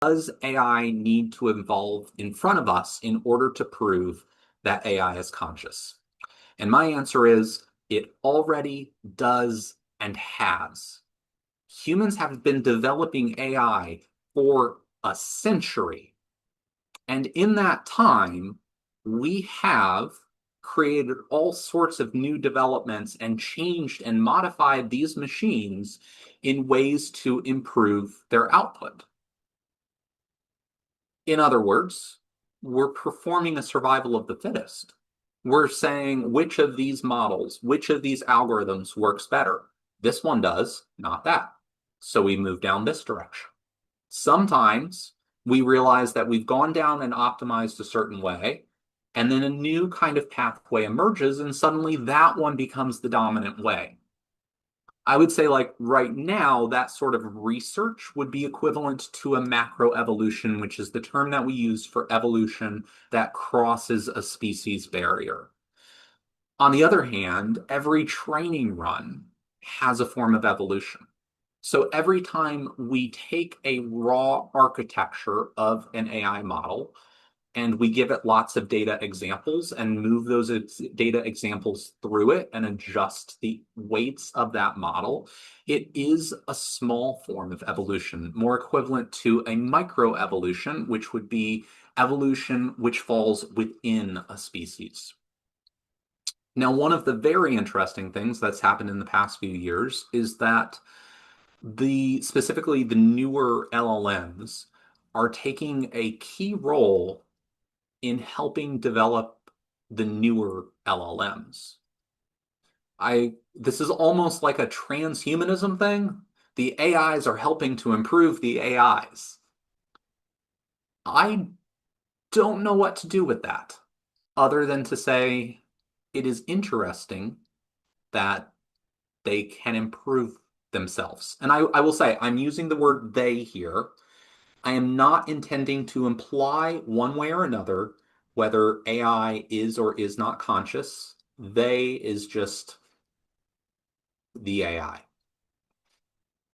does AI need to evolve in front of us in order to prove that AI is conscious? And my answer is it already does and has. Humans have been developing AI for a century. And in that time, we have created all sorts of new developments and changed and modified these machines in ways to improve their output. In other words, we're performing a survival of the fittest. We're saying which of these models, which of these algorithms works better. This one does, not that. So we move down this direction. Sometimes we realize that we've gone down and optimized a certain way, and then a new kind of pathway emerges, and suddenly that one becomes the dominant way. I would say, like, right now, that sort of research would be equivalent to a macroevolution, which is the term that we use for evolution that crosses a species barrier. On the other hand, every training run has a form of evolution. So every time we take a raw architecture of an AI model and we give it lots of data examples and move those data examples through it and adjust the weights of that model, it is a small form of evolution, more equivalent to a microevolution, which would be evolution which falls within a species. Now, one of the very interesting things that's happened in the past few years is that specifically the newer LLMs are taking a key role in helping develop the newer LLMs. This is almost like a transhumanism thing. The AIs are helping to improve the AIs. I don't know what to do with that, other than to say it is interesting that they can improve themselves. And I will say, I'm using the word they here. I am not intending to imply one way or another whether AI is or is not conscious. They is just the AI.